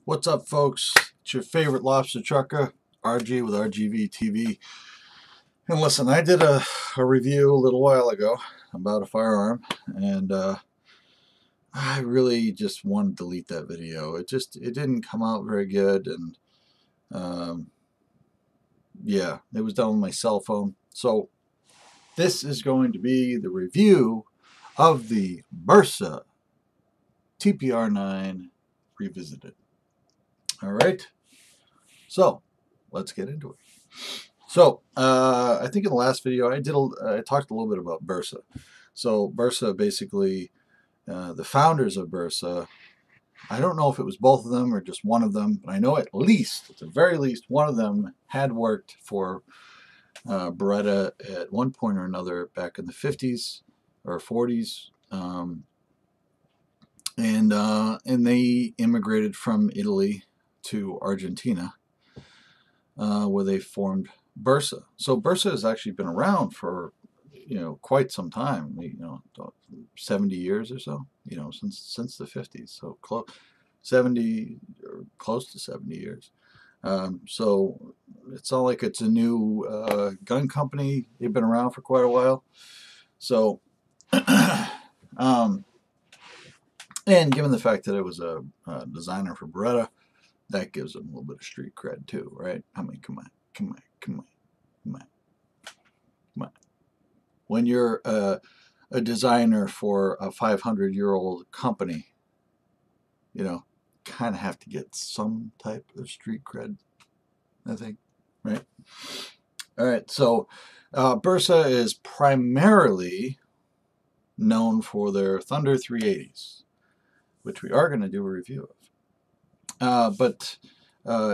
What's up, folks? It's your favorite lobster trucker, RG with RGV TV. And listen, I did a review a little while ago about a firearm, and I really just wanted to delete that video. It didn't come out very good, and yeah, it was done on my cell phone. So this is going to be the review of the Bersa TPR9 Revisited. All right, so let's get into it. So I think in the last video I talked a little bit about Bersa. So Bersa, basically, the founders of Bersa, I don't know if it was both of them or just one of them, but I know at the very least, one of them had worked for Beretta at one point or another back in the 50s or 40s, and they immigrated from Italy to Argentina, where they formed Bersa. So Bersa has actually been around for quite some time, 70 years or so, since the 50s. So 70 or close to 70 years. So it's not like it's a new gun company. They've been around for quite a while. So and given the fact that it was a designer for Beretta, that gives them a little bit of street cred too, right? I mean, come on. When you're a designer for a 500-year-old company, kind of have to get some type of street cred, I think, right? All right, so Bersa is primarily known for their Thunder 380s, which we are going to do a review of. But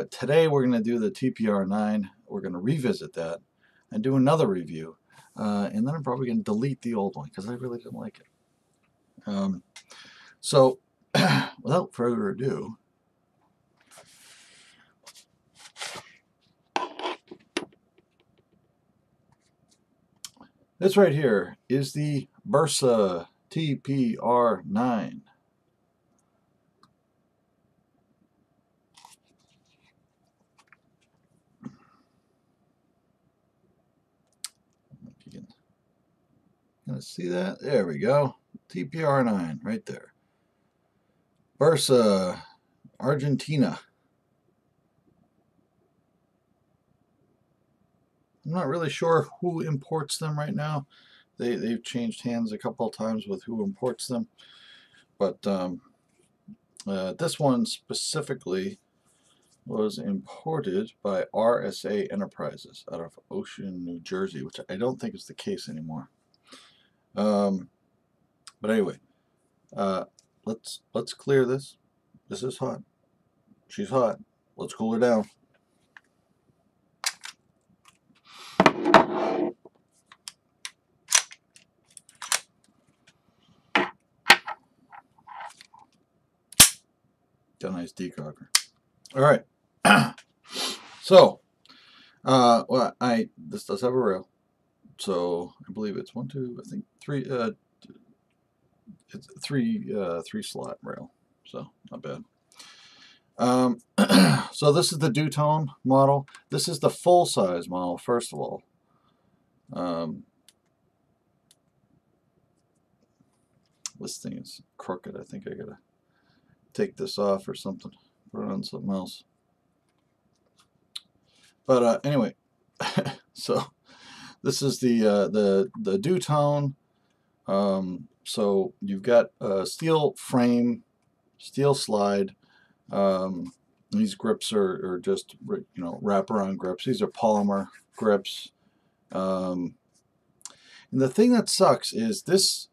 today we're going to do the TPR9. We're going to revisit that and do another review. And then I'm probably going to delete the old one because I really didn't like it. So without further ado, this right here is the Bersa TPR9. Gonna see that? There we go. TPR9 right there. Bersa, Argentina. I'm not really sure who imports them right now. They've changed hands a couple of times with who imports them. But this one specifically was imported by RSA Enterprises out of Ocean, New Jersey, which I don't think is the case anymore. But anyway, let's clear this. This is hot. She's hot. Let's cool her down. Got a nice decocker. All right. So, well, this does have a rail. So I believe it's it's three slot rail. So not bad. So this is the two-tone model. This is the full-size model, first of all. This thing is crooked. I think I gotta take this off or something. Put it on something else. But anyway, so this is the two-tone. So you've got a steel frame, steel slide. These grips are just wraparound grips. These are polymer grips. And the thing that sucks is this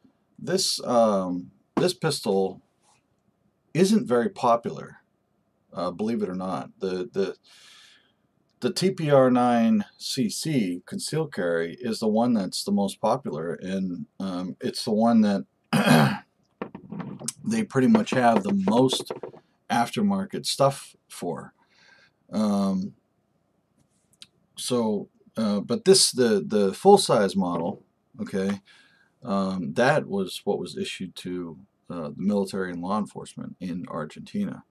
pistol isn't very popular, believe it or not. The TPR9cc concealed carry is the one that's the most popular, and it's the one that they pretty much have the most aftermarket stuff for. But this the full-size model, okay, that was what was issued to the military and law enforcement in Argentina.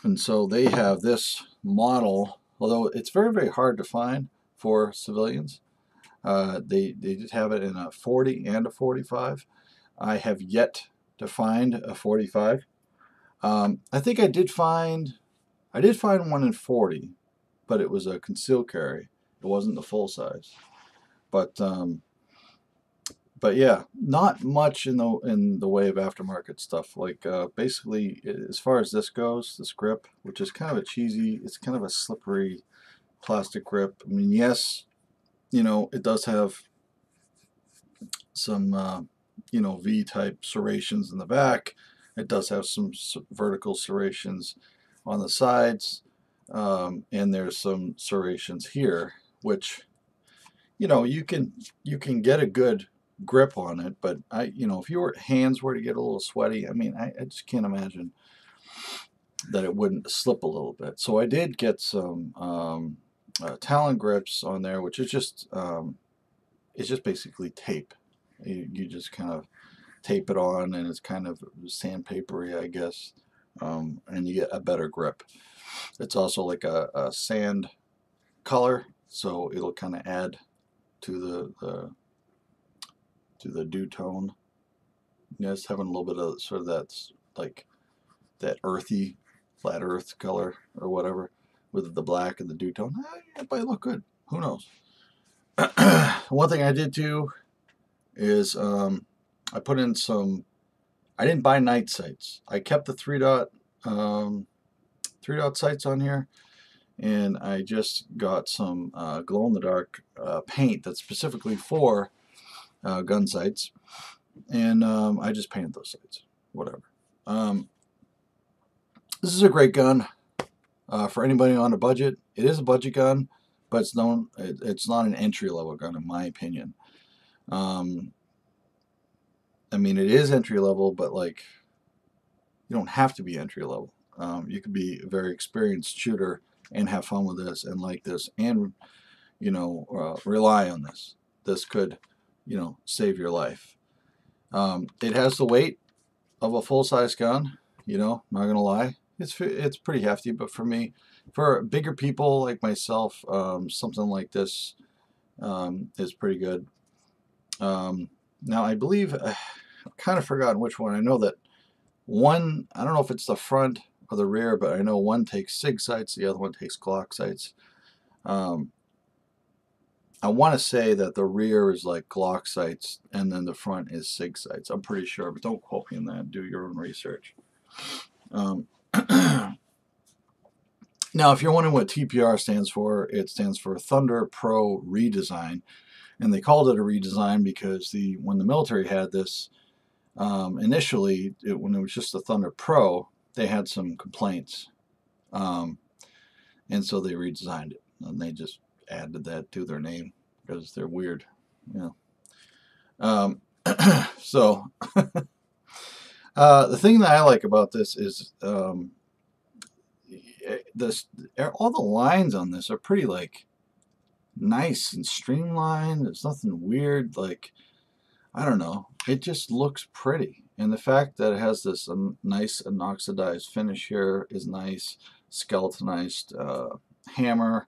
And so they have this model, although it's very, very hard to find for civilians. They did have it in a 40 and a 45. I have yet to find a 45. I think I did find one in 40, but it was a concealed carry. It wasn't the full size. But yeah, not much in the way of aftermarket stuff. Like basically, as far as this goes, this grip, which is kind of a cheesy, it's kind of a slippery plastic grip. I mean, yes, it does have some V-type serrations in the back. It does have some vertical serrations on the sides, and there's some serrations here, which you can get a good grip on it, but if your hands were to get a little sweaty, I mean, I just can't imagine that it wouldn't slip a little bit. So I did get some Talon grips on there, which is just it's just basically tape. You just kind of tape it on, and it's kind of sandpapery, I guess, and you get a better grip. It's also like a sand color, so it'll kind of add to the dew tone. Yes, having a little bit of sort of that earthy, flat earth color or whatever with the black and the dew tone. It might look good. Who knows? One thing I did too is I put in some. I didn't buy night sights. I kept the 3-dot sights on here, and I just got some glow-in-the-dark paint that's specifically for gun sights, and I just painted those sights. Whatever. This is a great gun for anybody on a budget. It is a budget gun, but it's not an entry-level gun in my opinion. I mean, it is entry-level, but like, you don't have to be entry-level. You could be a very experienced shooter and have fun with this and like this and rely on this. This could save your life. It has the weight of a full-size gun, not gonna lie. It's pretty hefty, but for bigger people like myself, something like this is pretty good. Now I believe I've kind of forgotten which one. I know that one, I don't know if it's the front or the rear, but I know one takes SIG sights, the other one takes Glock sights. I want to say that the rear is like Glock sights and then the front is SIG sights. I'm pretty sure, but don't quote me on that. Do your own research. Now, if you're wondering what TPR stands for, it stands for Thunder Pro Redesign. And they called it a redesign because when the military had this, initially, when it was just the Thunder Pro, they had some complaints. And so they redesigned it. And they just added that to their name because they're weird. So the thing that I like about this is all the lines on this are pretty nice and streamlined. There's nothing weird. I don't know. It just looks pretty. And the fact that it has this nice inoxidized finish here is nice. Skeletonized hammer.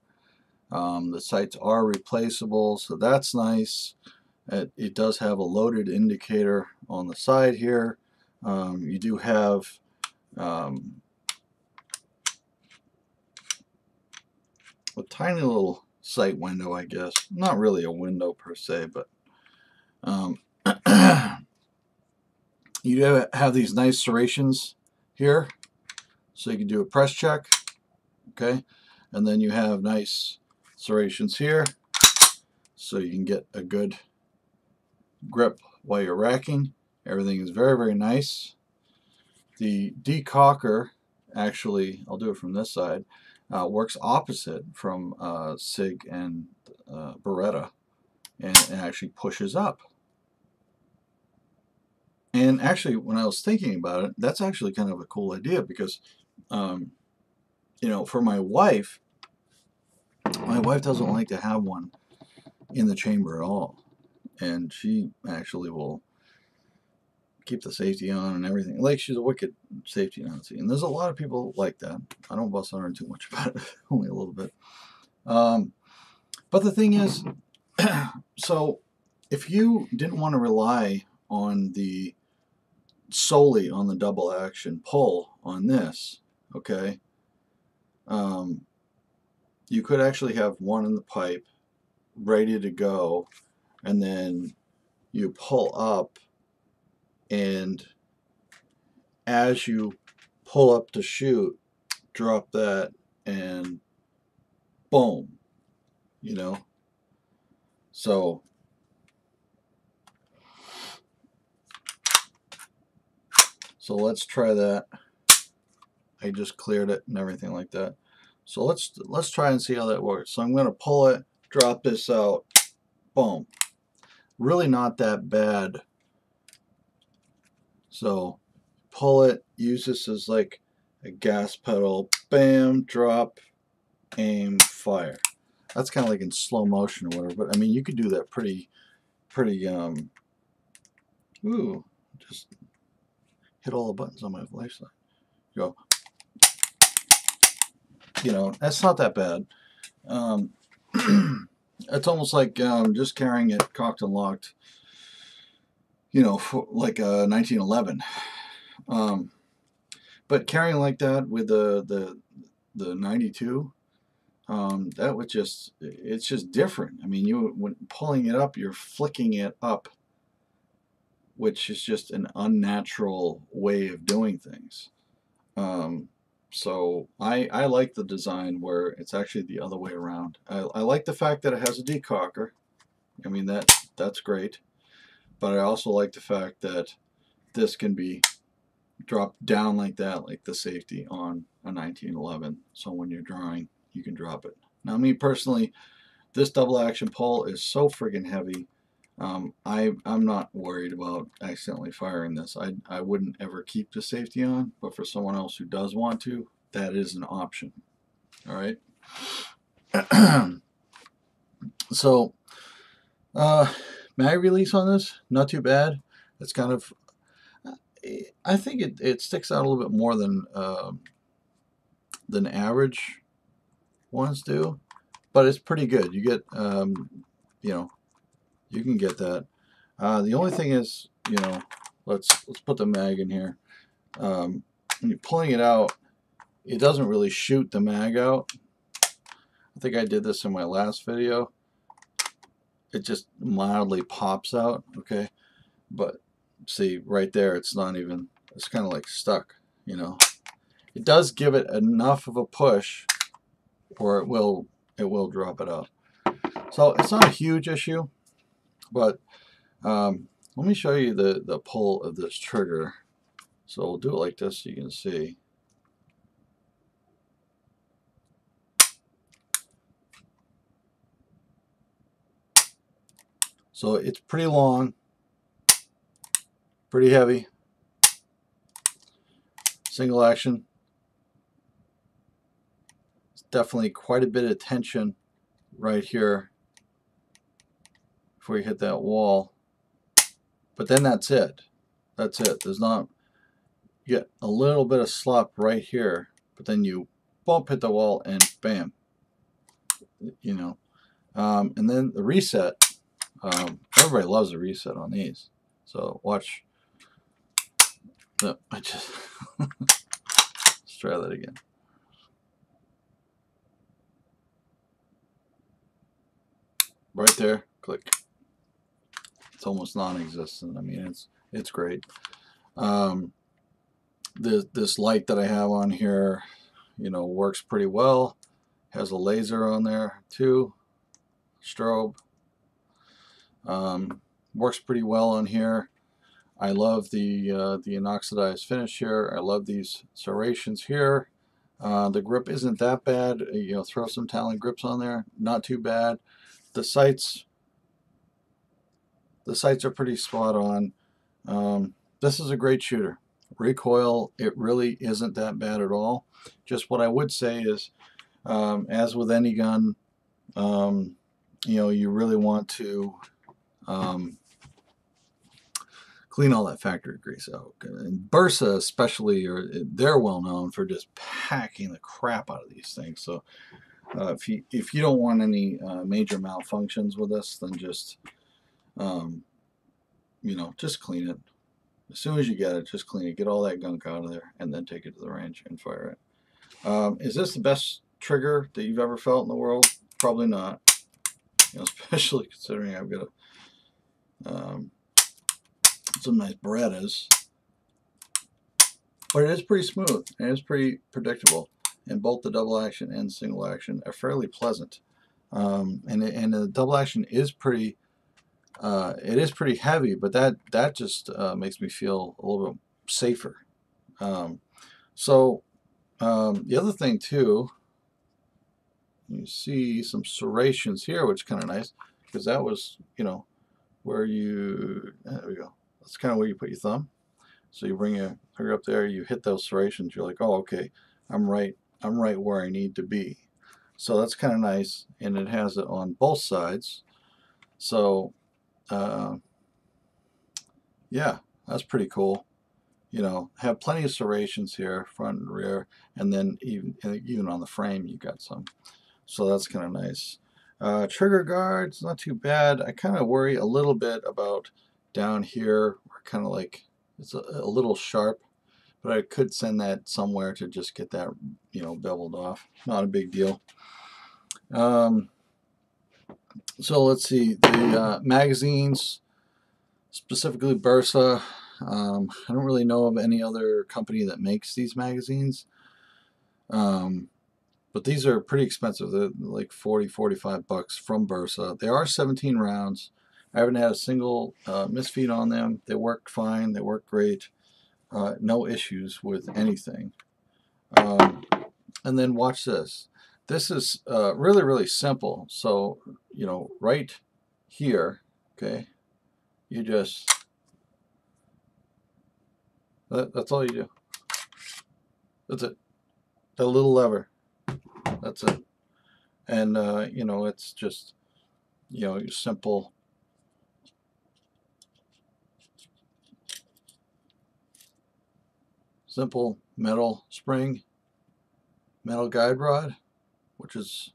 The sights are replaceable, so that's nice. It does have a loaded indicator on the side here. You do have a tiny little sight window, I guess. Not really a window per se, but you have these nice serrations here, so you can do a press check, okay? And then you have nice serrations here, so you can get a good grip while you're racking. Everything is very, very nice. The Decocker, actually, I'll do it from this side, works opposite from SIG and Beretta, and actually pushes up. And actually, when I was thinking about it, that's actually kind of a cool idea because, for my wife doesn't like to have one in the chamber at all. And she actually will keep the safety on and everything. Like, she's a wicked safety Nazi, and there's a lot of people like that. I don't bust on her too much about it, only a little bit. But the thing is, so if you didn't want to rely on the solely on the double action pull on this, okay, you could actually have one in the pipe ready to go, and then you pull up, and as you pull up to shoot, drop that, and boom, you know. So let's try that. I just cleared it and everything like that. So let's try and see how that works. So I'm going to pull it, drop this out, boom. Really not that bad. So pull it, use this as like a gas pedal, bam, drop, aim, fire. That's kind of like in slow motion or whatever, but I mean, you could do that pretty ooh, just hit all the buttons on my flashlight. Go. You know, that's not that bad. It's almost like just carrying it cocked and locked, you know, like a 1911. But carrying like that with the 92, that would just, it's just different. I mean, when pulling it up, you're flicking it up, which is just an unnatural way of doing things. So I like the design where it's actually the other way around. I like the fact that it has a decocker. I mean, that's great. But I also like the fact that this can be dropped down like that, like the safety on a 1911. So when you're drawing, you can drop it. Now, me personally, this double action pull is so friggin' heavy. I'm not worried about accidentally firing this. I wouldn't ever keep the safety on, but for someone else who does want to, that is an option. All right. So, mag release on this, not too bad. It's kind of, I think it sticks out a little bit more than average ones do, but it's pretty good. You get, you know, you can get that. The only thing is, you know, let's put the mag in here. When you're pulling it out, it doesn't really shoot the mag out. I think I did this in my last video. It just mildly pops out, okay? But see, right there, it's not even, it's kind of like stuck, you know? It does give it enough of a push, or it will drop it out. So it's not a huge issue, but let me show you the pull of this trigger. So we'll do it like this so you can see. So it's pretty long, pretty heavy, single action. It's definitely quite a bit of tension right here before you hit that wall. But then that's it. That's it. There's not, you get a little bit of slop right here, but then you bump, hit the wall, and bam. You know. And then the reset. Everybody loves the reset on these. So watch. No, I just let's try that again. Right there, click. It's almost non-existent. I mean, it's great. This light that I have on here, you know, works pretty well. Has a laser on there too, strobe. Works pretty well on here. I love the inoxidized finish here. I love these serrations here. The grip isn't that bad. You know, throw some Talon grips on there, not too bad. The sights are pretty spot on. This is a great shooter. Recoil, it really isn't that bad at all. Just what I would say is, as with any gun, you know, you really want to clean all that factory grease out. And Bersa especially, they're well known for just packing the crap out of these things. So if you don't want any major malfunctions with this, then just just clean it. As soon as you get it, just clean it, get all that gunk out of there, and then take it to the range and fire it. Is this the best trigger that you've ever felt in the world? Probably not. Especially considering I've got some nice Berettas. But it is pretty smooth, and it is pretty predictable. And both the double action and single action are fairly pleasant. And the double action is pretty heavy, but that just makes me feel a little bit safer. The other thing too, you see some serrations here, which is kind of nice, because that was, where there we go. That's kind of where you put your thumb. So you bring your finger up there, you hit those serrations, you're like, oh, okay, I'm right where I need to be. So that's kind of nice, and it has it on both sides. So yeah, that's pretty cool. Have plenty of serrations here, front and rear, and then even on the frame you got some. So that's kind of nice. Trigger guards, not too bad. I kind of worry a little bit about down here, kind of like it's a little sharp, but I could send that somewhere to just get that beveled off. Not a big deal. So let's see, the magazines, specifically Bersa. I don't really know of any other company that makes these magazines, but these are pretty expensive. They're like $40-45 from Bersa. They are 17 rounds. I haven't had a single misfeed on them. They worked fine. They work great. No issues with anything. And then watch this. This is really, really simple. So, right here, okay, you just, that's all you do. That's it. That little lever. That's it. And, it's just, your simple metal spring, metal guide rod, which is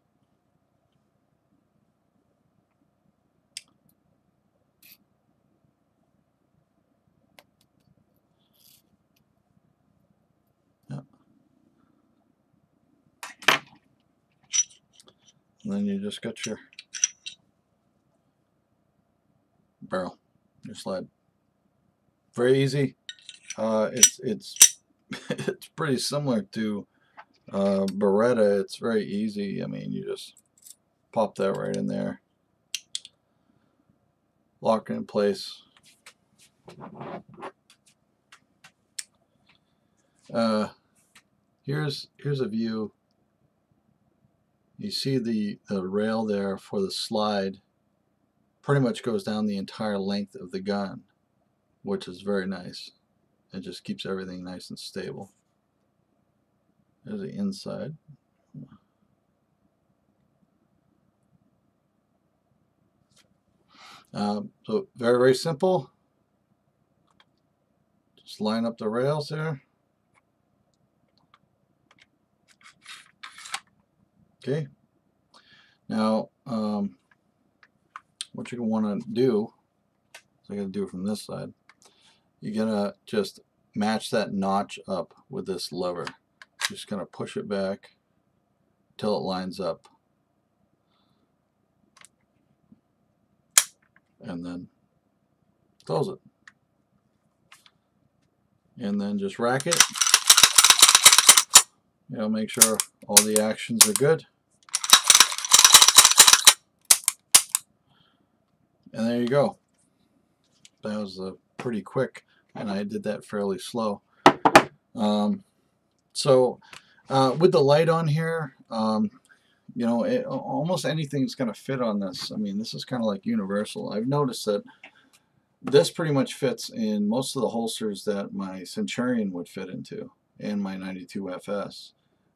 and then you just got your barrel, your slide. Very easy. It's it's pretty similar to Beretta. It's very easy. I mean, you just pop that right in there, lock it in place. Here's a view. You see the rail there for the slide pretty much goes down the entire length of the gun, which is very nice. It just keeps everything nice and stable. There's the inside. So very, very simple. Just line up the rails there. Okay. Now, what you're going to want to do, so I got to do it from this side, you're going to just match that notch up with this lever. Just going to push it back till it lines up. And then close it. And then just rack it. Make sure all the actions are good. And there you go. That was pretty quick, and I did that fairly slow. So with the light on here, almost anything's going to fit on this. I mean, this is kind of like universal. I've noticed that this pretty much fits in most of the holsters that my Centurion would fit into, and my 92 FS,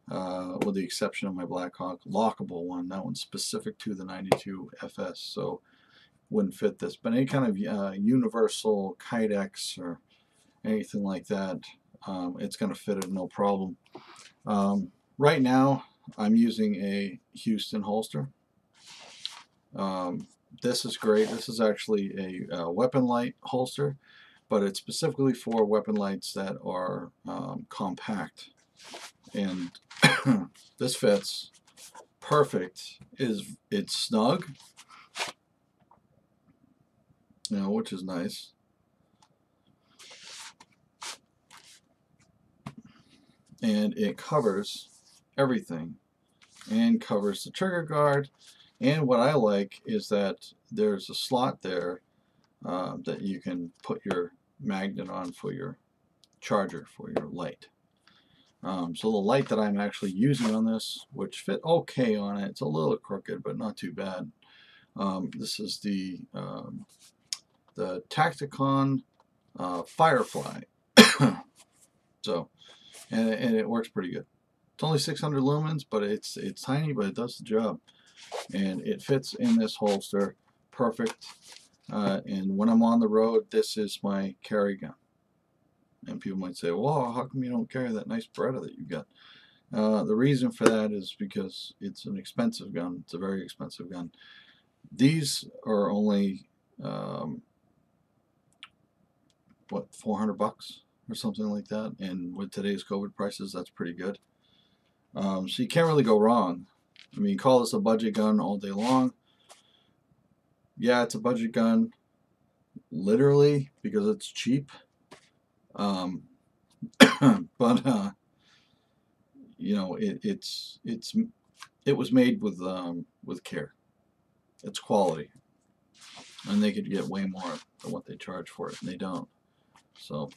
with the exception of my Blackhawk lockable one. That one's specific to the 92 FS. So wouldn't fit this, but any kind of universal Kydex or anything like that, it's going to fit it no problem. Right now I'm using a Houston holster. This is great. This is actually a weapon light holster, but it's specifically for weapon lights that are compact, and this fits perfect. It's snug, which is nice. And it covers everything, and covers the trigger guard. And what I like is that there's a slot there that you can put your magnet on for your charger for your light. So the light that I'm actually using on this, which fit okay on it, it's a little crooked but not too bad. This is the Tacticon Firefly. So, and it works pretty good. It's only 600 lumens, but it's tiny, but it does the job. And it fits in this holster perfect. And when I'm on the road, this is my carry gun. And people might say, well, how come you don't carry that nice Beretta that you got? The reason for that is because it's an expensive gun. It's a very expensive gun. These are only, what, 400 bucks or something like that. And with today's COVID prices, that's pretty good. So you can't really go wrong. I mean, call this a budget gun all day long. Yeah, it's a budget gun, literally, because it's cheap. But you know, it was made with care. It's quality, and they could get way more than what they charge for it, and they don't. So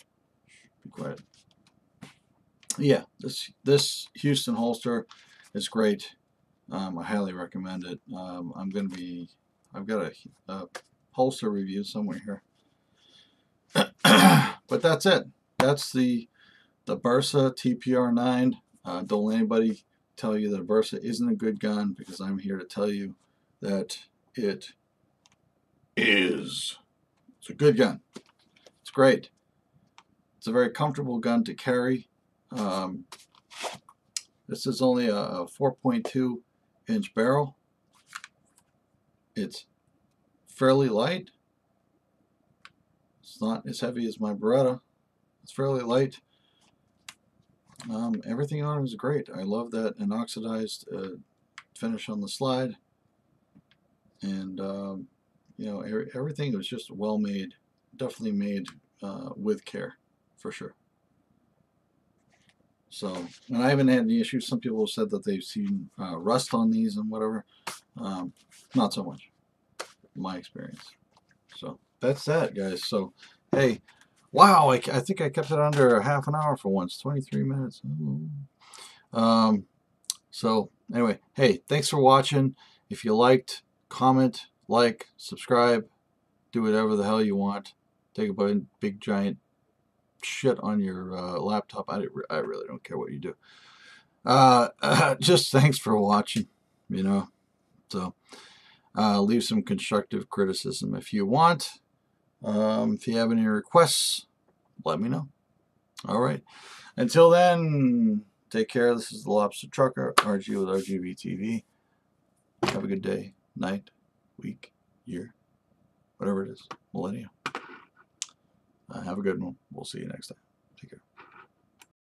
be quiet. Yeah, this Houston holster is great. I highly recommend it. I've got a holster review somewhere here. But that's it. That's the Bersa TPR9. Don't let anybody tell you that a Bersa isn't a good gun, because I'm here to tell you that it is. It's a good gun. It's great. It's a very comfortable gun to carry. This is only a 4.2 inch barrel. It's fairly light. It's not as heavy as my Beretta. It's fairly light. Everything on it is great. I love that inoxidized finish on the slide, and you know, everything was just well made. Definitely made with care, for sure. So, and I haven't had any issues. Some people have said that they've seen rust on these and whatever. Not so much, in my experience. So that's that, guys. So, hey, wow, I think I kept it under half an hour for once. 23 minutes. So anyway, hey, thanks for watching. If you liked, comment, like, subscribe, do whatever the hell you want. Take a big giant shit on your laptop. I really don't care what you do. Just thanks for watching, you know. So leave some constructive criticism if you want. If you have any requests, let me know. All right. Until then, take care. This is the Lobster Trucker, RG with RGB TV. Have a good day, night, week, year, whatever it is, millennium. Have a good one. We'll see you next time.